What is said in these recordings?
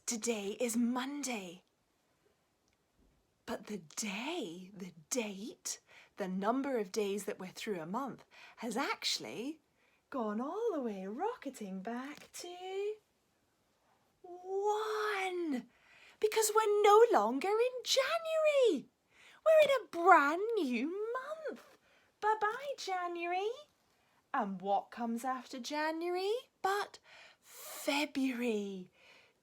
Today is Monday. But the day, the date, the number of days that we're through a month has actually gone all the way rocketing back to 1. Because we're no longer in January. We're in a brand new month. Bye-bye, January. And what comes after January but February?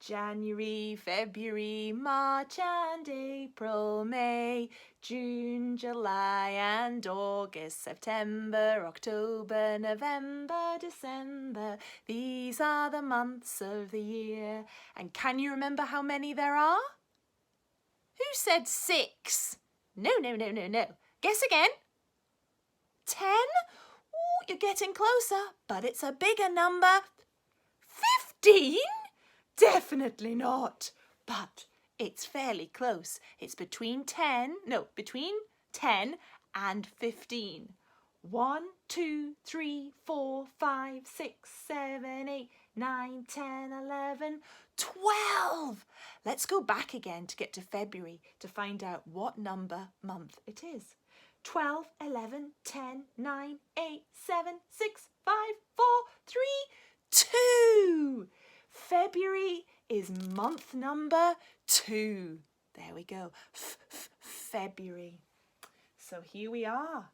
January, February, March and April, May, June, July and August, September, October, November, December. These are the months of the year. And can you remember how many there are? Who said 6? No. Guess again. 10? Ooh, you're getting closer, but it's a bigger number. 15? Definitely not, but it's fairly close. It's between 10 and 15. 1, 2, 3, 4, 5, 6, 7, 8, 9, 10, 11, 12. Let's go back again to get to February to find out what number month it is. 12, 11, 10, 9, 8, 7, 6, 5, 4, 3, 2. February is month number 2. There we go. February. So here we are.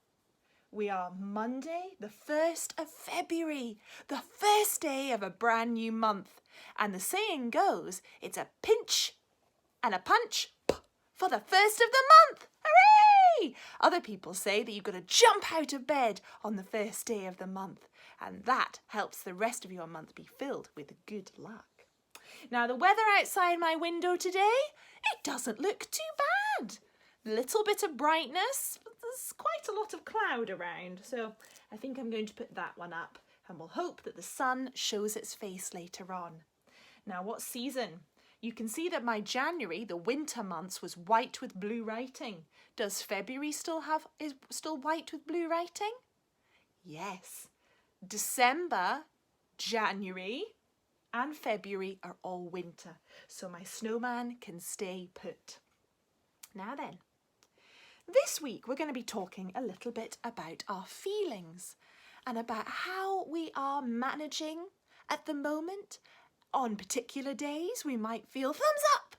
We are Monday, the 1st of February, the first day of a brand new month. And the saying goes, it's a pinch and a punch for the first of the month. Hooray! Other people say that you've got to jump out of bed on the first day of the month. And that helps the rest of your month be filled with good luck. Now, the weather outside my window today, it doesn't look too bad. Little bit of brightness, but there's quite a lot of cloud around. So I think I'm going to put that one up and we'll hope that the sun shows its face later on. Now, what season? You can see that my January, the winter months, was white with blue writing. Does February is still white with blue writing? Yes. December, January and February are all winter, so my snowman can stay put. Now then, this week we're going to be talking a little bit about our feelings and about how we are managing at the moment. On particular days we might feel thumbs up,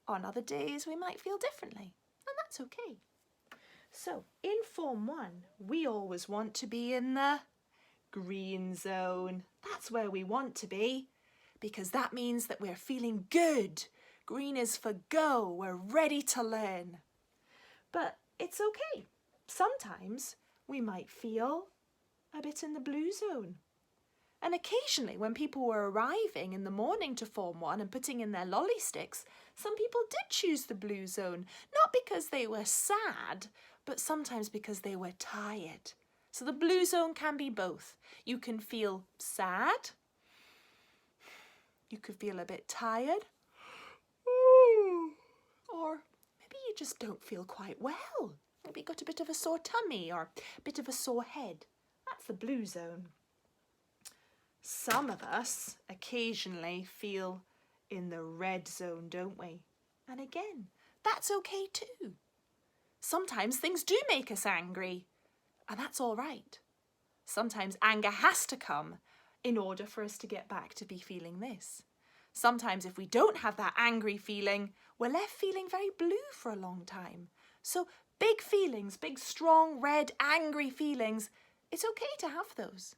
on other days we might feel differently, and that's okay. So in Form 1 we always want to be in the green zone. That's where we want to be, because that means that we're feeling good. Green is for go. We're ready to learn. But it's okay. Sometimes we might feel a bit in the blue zone. And occasionally when people were arriving in the morning to Form 1 and putting in their lolly sticks, some people did choose the blue zone, not because they were sad, but sometimes because they were tired. So the blue zone can be both. You can feel sad. You could feel a bit tired. Or maybe you just don't feel quite well. Maybe you got a bit of a sore tummy or a bit of a sore head. That's the blue zone. Some of us occasionally feel in the red zone, don't we? And again, that's okay too. Sometimes things do make us angry. And that's all right. Sometimes anger has to come in order for us to get back to be feeling this. Sometimes if we don't have that angry feeling, we're left feeling very blue for a long time. So big feelings, big, strong, red, angry feelings, it's okay to have those.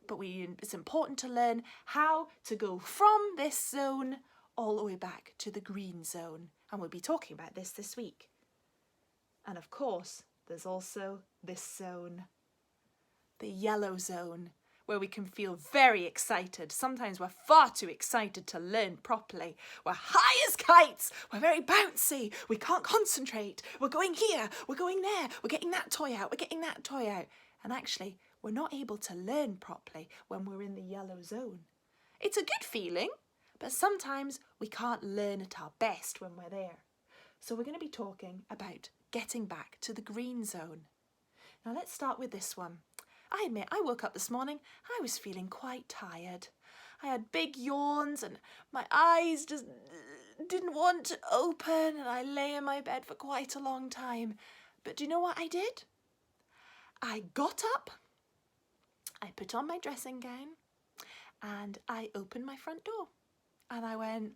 But it's important to learn how to go from this zone all the way back to the green zone. And we'll be talking about this week. And of course, there's also this zone, the yellow zone, where we can feel very excited. Sometimes we're far too excited to learn properly. We're high as kites. We're very bouncy. We can't concentrate. We're going here. We're going there. We're getting that toy out. We're getting that toy out. And actually, we're not able to learn properly when we're in the yellow zone. It's a good feeling, but sometimes we can't learn at our best when we're there. So we're going to be talking about getting back to the green zone. Now let's start with this one. I admit, I woke up this morning, I was feeling quite tired. I had big yawns and my eyes just didn't want to open, and I lay in my bed for quite a long time. But do you know what I did? I got up, I put on my dressing gown, and I opened my front door. And I went,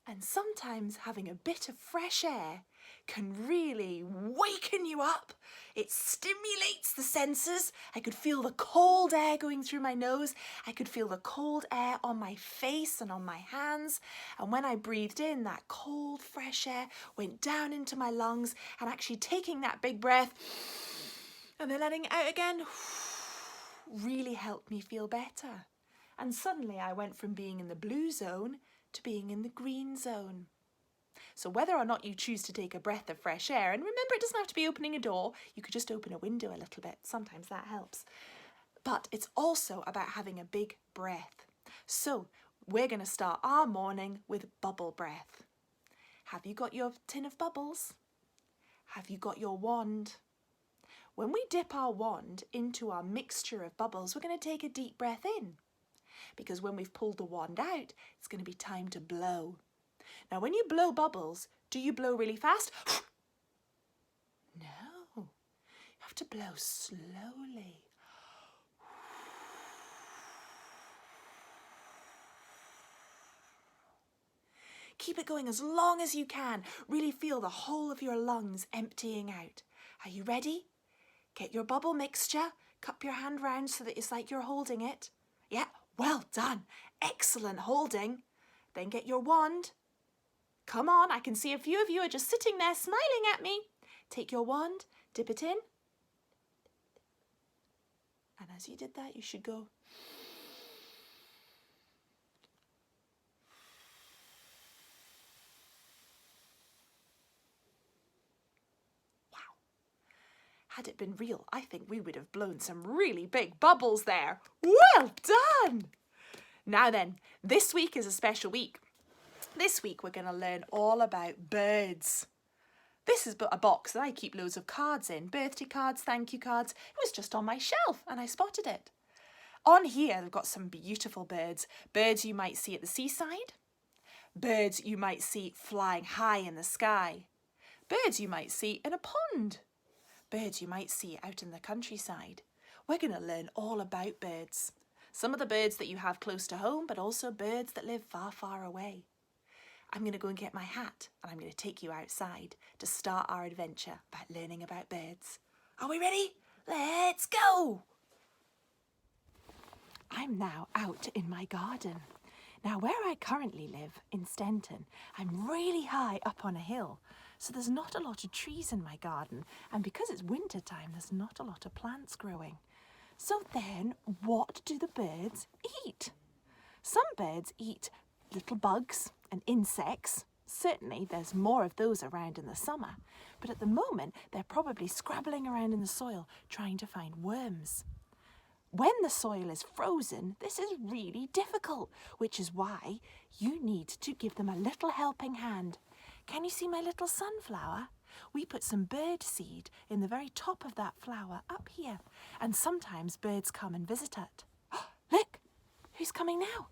and sometimes having a bit of fresh air can really waken you up. It stimulates the senses. I could feel the cold air going through my nose. I could feel the cold air on my face and on my hands. And when I breathed in, that cold, fresh air went down into my lungs, and actually taking that big breath and then letting it out again really helped me feel better. And suddenly I went from being in the blue zone to being in the green zone. So whether or not you choose to take a breath of fresh air, and remember, it doesn't have to be opening a door, you could just open a window a little bit. Sometimes that helps. But it's also about having a big breath. So we're going to start our morning with bubble breath. Have you got your tin of bubbles? Have you got your wand? When we dip our wand into our mixture of bubbles, we're going to take a deep breath in. Because when we've pulled the wand out, it's going to be time to blow. Now, when you blow bubbles, do you blow really fast? No, you have to blow slowly. Keep it going as long as you can. Really feel the whole of your lungs emptying out. Are you ready? Get your bubble mixture. Cup your hand round so that it's like you're holding it. Yeah, well done. Excellent holding. Then get your wand. Come on, I can see a few of you are just sitting there smiling at me. Take your wand, dip it in. And as you did that, you should go. Wow. Had it been real, I think we would have blown some really big bubbles there. Well done! Now then, this week is a special week. This week we're going to learn all about birds. This is a box that I keep loads of cards in. Birthday cards, thank you cards. It was just on my shelf and I spotted it. On here we've got some beautiful birds. Birds you might see at the seaside. Birds you might see flying high in the sky. Birds you might see in a pond. Birds you might see out in the countryside. We're going to learn all about birds. Some of the birds that you have close to home, but also birds that live far, far away. I'm going to go and get my hat and I'm going to take you outside to start our adventure about learning about birds. Are we ready? Let's go! I'm now out in my garden. Now where I currently live in Stenton, I'm really high up on a hill. So there's not a lot of trees in my garden, and because it's winter time, there's not a lot of plants growing. So then what do the birds eat? Some birds eat little bugs and insects. Certainly there's more of those around in the summer, but at the moment they're probably scrabbling around in the soil trying to find worms. When the soil is frozen, this is really difficult, which is why you need to give them a little helping hand. Can you see my little sunflower? We put some bird seed in the very top of that flower up here, and sometimes birds come and visit it. Look, who's coming now?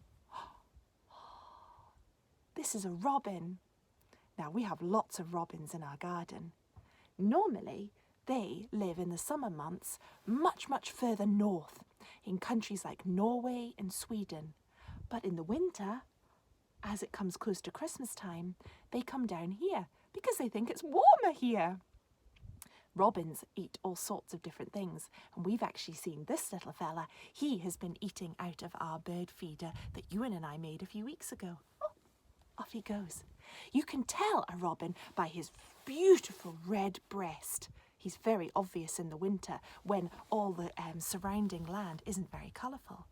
This is a robin. Now, we have lots of robins in our garden. Normally, they live in the summer months much, much further north, in countries like Norway and Sweden. But in the winter, as it comes close to Christmas time, they come down here because they think it's warmer here. Robins eat all sorts of different things, and we've actually seen this little fella. He has been eating out of our bird feeder that Ewan and I made a few weeks ago. Oh, off he goes. You can tell a robin by his beautiful red breast. He's very obvious in the winter when all the surrounding land isn't very colourful.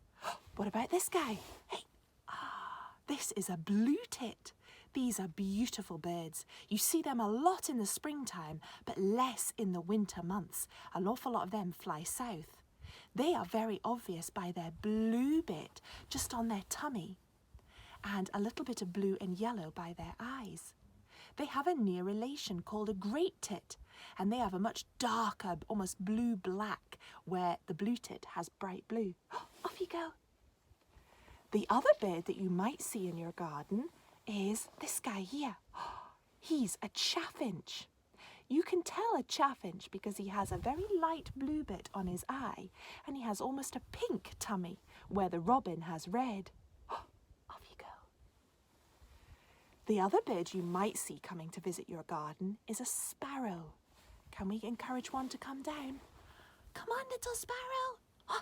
What about this guy? Hey, this is a blue tit. These are beautiful birds. You see them a lot in the springtime, but less in the winter months. An awful lot of them fly south. They are very obvious by their blue bit just on their tummy, and a little bit of blue and yellow by their eyes. They have a near relation called a great tit, and they have a much darker, almost blue-black, where the blue tit has bright blue. Off you go. The other bird that you might see in your garden is this guy here. He's a chaffinch. You can tell a chaffinch because he has a very light blue bit on his eye and he has almost a pink tummy where the robin has red. Off you go. The other bird you might see coming to visit your garden is a sparrow. Can we encourage one to come down? Come on, little sparrow.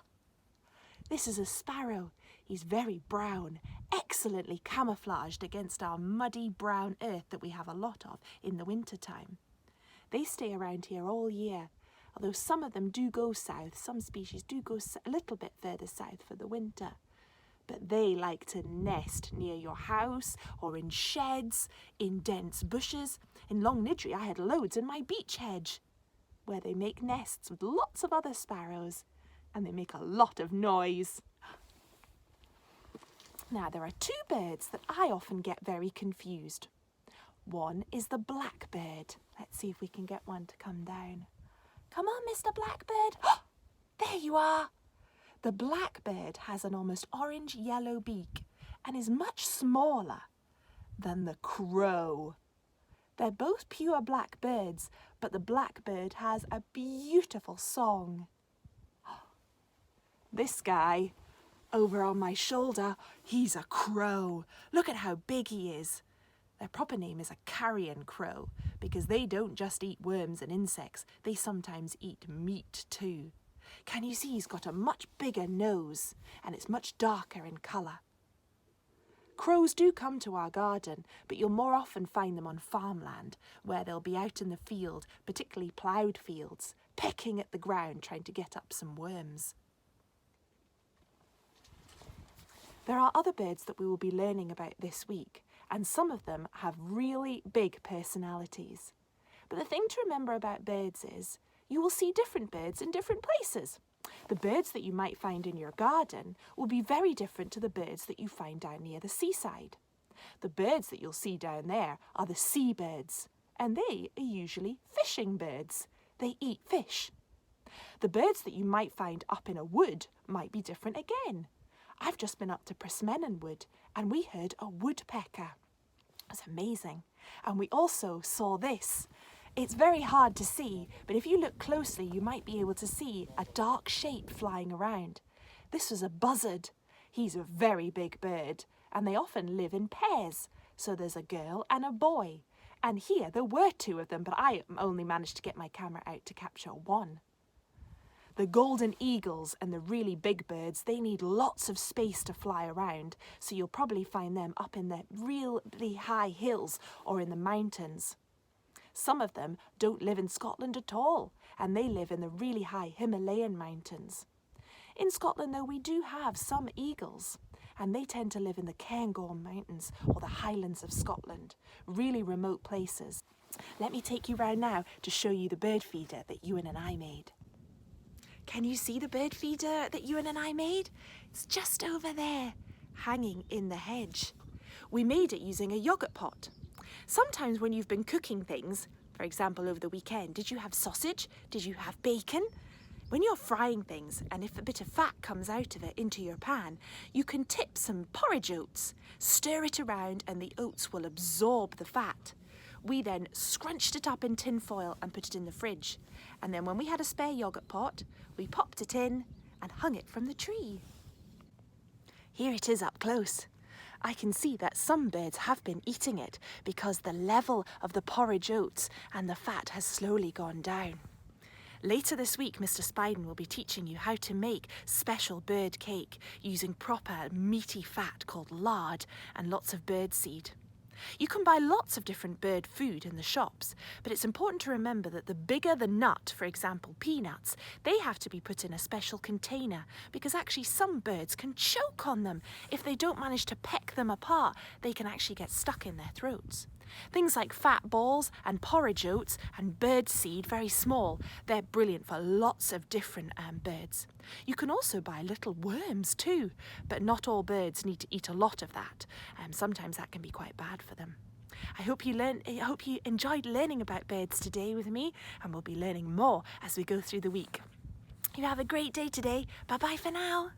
This is a sparrow. He's very brown, excellently camouflaged against our muddy brown earth that we have a lot of in the winter time. They stay around here all year, although some of them do go south. Some species do go a little bit further south for the winter. But they like to nest near your house or in sheds, in dense bushes. In Long Niddry, I had loads in my beech hedge, where they make nests with lots of other sparrows, and they make a lot of noise. Now, there are two birds that I often get very confused. One is the blackbird. Let's see if we can get one to come down. Come on, Mr. Blackbird. There you are. The blackbird has an almost orange-yellow beak and is much smaller than the crow. They're both pure black birds, but the blackbird has a beautiful song. This guy over on my shoulder, he's a crow. Look at how big he is. Their proper name is a carrion crow because they don't just eat worms and insects, they sometimes eat meat too. Can you see he's got a much bigger nose and it's much darker in colour? Crows do come to our garden, but you'll more often find them on farmland where they'll be out in the field, particularly ploughed fields, pecking at the ground trying to get up some worms. There are other birds that we will be learning about this week, and some of them have really big personalities. But the thing to remember about birds is you will see different birds in different places. The birds that you might find in your garden will be very different to the birds that you find down near the seaside. The birds that you'll see down there are the seabirds, and they are usually fishing birds. They eat fish. The birds that you might find up in a wood might be different again. I've just been up to Pressmennan Wood and we heard a woodpecker. It was amazing. And we also saw this. It's very hard to see, but if you look closely, you might be able to see a dark shape flying around. This was a buzzard. He's a very big bird, and they often live in pairs. So there's a girl and a boy. And here there were two of them, but I only managed to get my camera out to capture one. The golden eagles and the really big birds, they need lots of space to fly around, so you'll probably find them up in the really high hills or in the mountains. Some of them don't live in Scotland at all, and they live in the really high Himalayan mountains. In Scotland, though, we do have some eagles, and they tend to live in the Cairngorm Mountains or the Highlands of Scotland, really remote places. Let me take you round now to show you the bird feeder that Ewan and I made. Can you see the bird feeder that Ewan and I made? It's just over there, hanging in the hedge. We made it using a yoghurt pot. Sometimes when you've been cooking things, for example over the weekend, did you have sausage? Did you have bacon? When you're frying things, and if a bit of fat comes out of it into your pan, you can tip some porridge oats, stir it around, and the oats will absorb the fat. We then scrunched it up in tin foil and put it in the fridge. And then when we had a spare yoghurt pot, we popped it in and hung it from the tree. Here it is up close. I can see that some birds have been eating it because the level of the porridge oats and the fat has slowly gone down. Later this week, Mr. Spiden will be teaching you how to make special bird cake using proper meaty fat called lard and lots of bird seed. You can buy lots of different bird food in the shops, but it's important to remember that the bigger the nut, for example peanuts, they have to be put in a special container because actually some birds can choke on them. If they don't manage to peck them apart, they can actually get stuck in their throats. Things like fat balls and porridge oats and bird seed, very small, they're brilliant for lots of different birds. You can also buy little worms too, but not all birds need to eat a lot of that. Sometimes that can be quite bad for them. I hope you enjoyed learning about birds today with me, and we'll be learning more as we go through the week. You have a great day today. Bye-bye for now.